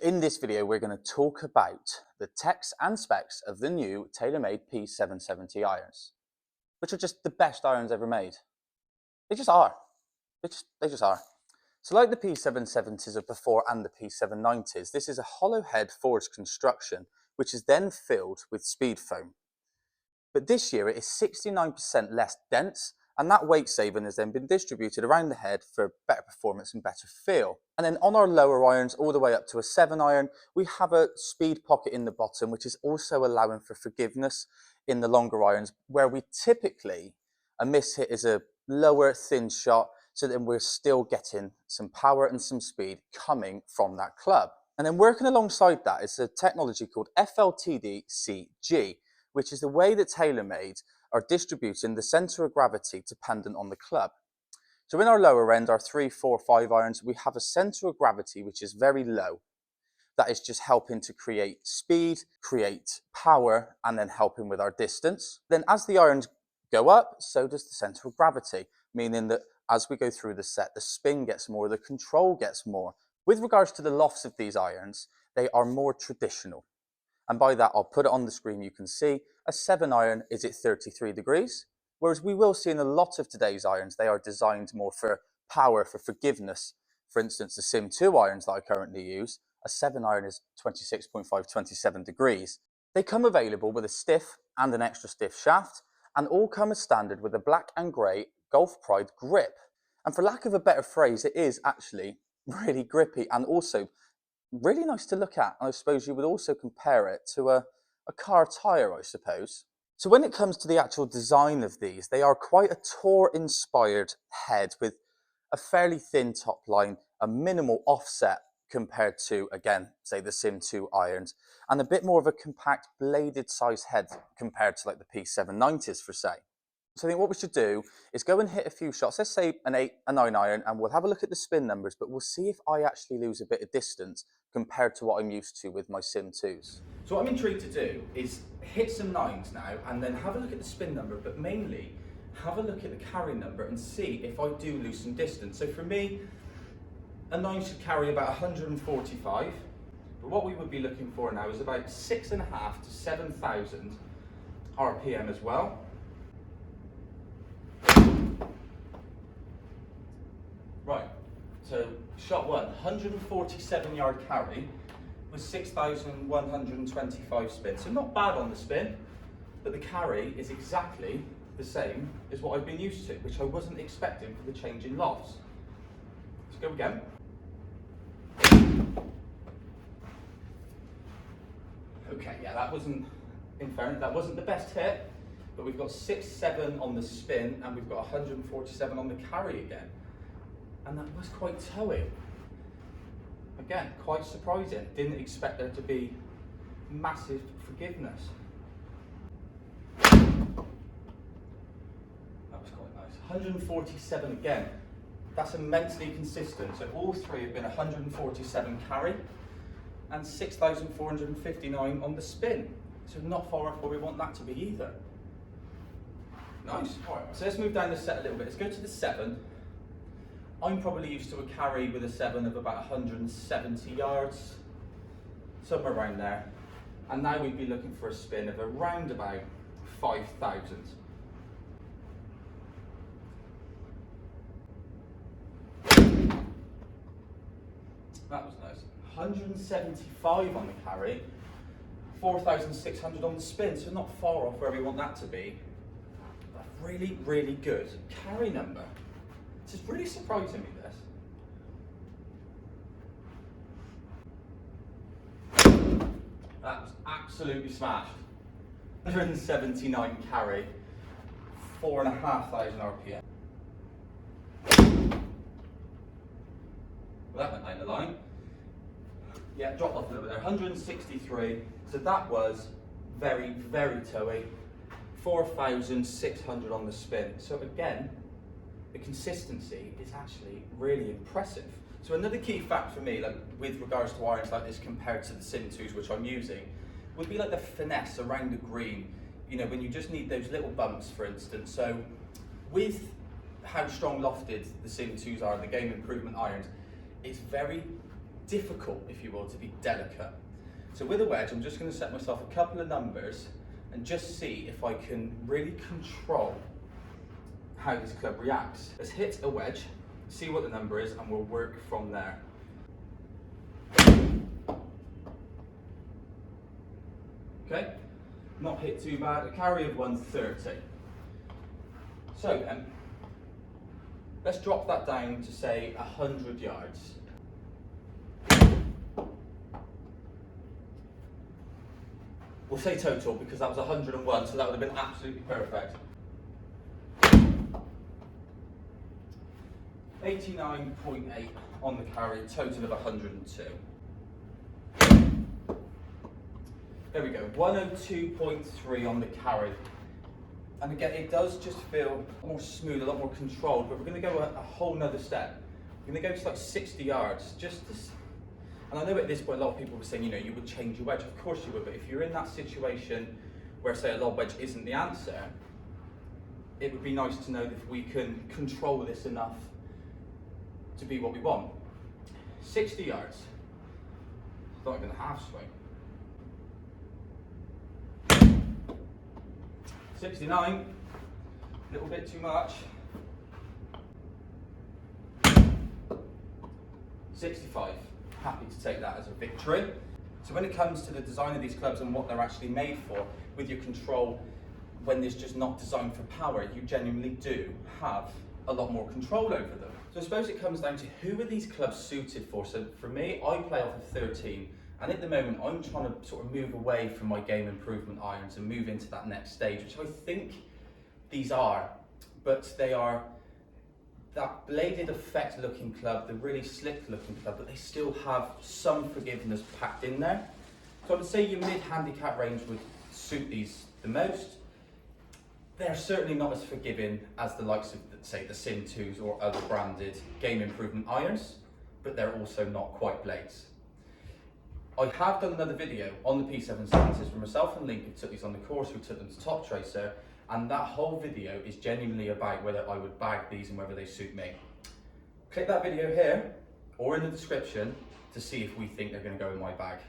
In this video, we're going to talk about the techs and specs of the new Taylormade P770 irons, which are just the best irons ever made. They just are. They just are. So like the P770s of before and the P790s, this is a hollow head forged construction, which is then filled with speed foam. But this year it is 69% less dense, and that weight saving has then been distributed around the head for better performance and better feel. And then on our lower irons, all the way up to a 7 iron, we have a speed pocket in the bottom, which is also allowing for forgiveness in the longer irons, where we typically, a miss hit is a lower thin shot, so then we're still getting some power and some speed coming from that club. And then working alongside that is a technology called FLTD-CG, which is the way that Taylormade are distributing the centre of gravity dependent on the club. So in our lower end, our 3, 4, 5 irons, we have a centre of gravity which is very low. That is just helping to create speed, create power, and then helping with our distance. Then as the irons go up, so does the centre of gravity, meaning that as we go through the set, the spin gets more, the control gets more. With regards to the lofts of these irons, they are more traditional. And by that, I'll put it on the screen, you can see a 7 iron is at 33 degrees, whereas we will see in a lot of today's irons, they are designed more for power, for forgiveness. For instance, the Sim 2 irons that I currently use, a 7 iron is 26.5, 27 degrees. They come available with a stiff and an extra stiff shaft, and all come as standard with a black and grey Golf Pride grip. And for lack of a better phrase, it is actually really grippy and also really nice to look at. I suppose you would also compare it to a car tyre, I suppose. So when it comes to the actual design of these, they are quite a tour-inspired head with a fairly thin top line, a minimal offset compared to, again, say the Sim 2 irons, and a bit more of a compact bladed size head compared to like the P790s for say. So I think what we should do is go and hit a few shots, let's say an 8, a 9 iron, and we'll have a look at the spin numbers, but we'll see if I actually lose a bit of distance compared to what I'm used to with my Sim 2s. So what I'm intrigued to do is hit some 9s now and then have a look at the spin number, but mainly have a look at the carry number and see if I do lose some distance. So for me, a 9 should carry about 145, but what we would be looking for now is about 6.5 to 7,000 RPM as well. Right, so shot 1, 147 yard carry with 6,125 spin. So not bad on the spin, but the carry is exactly the same as what I've been used to, which I wasn't expecting for the change in lofts. Let's go again. Okay, yeah, that wasn't, in fairness, that wasn't the best hit, but we've got 6-7 on the spin and we've got 147 on the carry again. And that was quite towing. Again, quite surprising. Didn't expect there to be massive forgiveness. That was quite nice. 147 again. That's immensely consistent. So all three have been 147 carry and 6,459 on the spin. So not far off where we want that to be either. Nice. All right, so let's move down the set a little bit. Let's go to the 7. I'm probably used to a carry with a 7 of about 170 yards, somewhere around there. And now we'd be looking for a spin of around about 5,000. That was nice. 175 on the carry, 4,600 on the spin, so not far off where we want that to be. But really, really good carry number. It's just really surprising me, this. That was absolutely smashed. 179 carry, 4,500 RPM. Well, that went down the line. Yeah, dropped off a little bit there. 163. So that was very, very towy. 4,600 on the spin. So again, the consistency is actually really impressive. So another key fact for me, like with regards to irons like this compared to the Sim 2s which I'm using, would be like the finesse around the green. You know, when you just need those little bumps, for instance. So with how strong lofted the Sim 2s are, the game improvement irons, it's very difficult, if you will, to be delicate. So with a wedge, I'm just going to set myself a couple of numbers and just see if I can really control how this club reacts. Let's hit a wedge, see what the number is, and we'll work from there. Okay, not hit too bad, a carry of 130. So then, let's drop that down to say 100 yards. We'll say total because that was 101, so that would have been absolutely perfect. 89.8 on the carry, total of 102. There we go, 102.3 on the carry. And again, it does just feel more smooth, a lot more controlled, but we're going to go a whole nother step. We're going to go to like 60 yards, and I know at this point a lot of people were saying, you know, you would change your wedge. Of course you would, but if you're in that situation where, say, a lob wedge isn't the answer, it would be nice to know that we can control this enough to be what we want. 60 yards. It's not even a half swing. 69, a little bit too much. 65, happy to take that as a victory. So when it comes to the design of these clubs and what they're actually made for, with your control, when it's just not designed for power, you genuinely do have a lot more control over them. So I suppose it comes down to who are these clubs suited for. So for me, I play off of 13, and at the moment I'm trying to sort of move away from my game improvement irons and move into that next stage, which I think these are, but they are that bladed effect looking club, the really slick looking club, but they still have some forgiveness packed in there. So I would say your mid handicap range would suit these the most. They're certainly not as forgiving as the likes of, say, the Sin 2s or other branded game improvement irons, but they're also not quite blades. I have done another video on the P770s where myself and Link took these on the course, we took them to Top Tracer, and that whole video is genuinely about whether I would bag these and whether they suit me. Click that video here or in the description to see if we think they're going to go in my bag.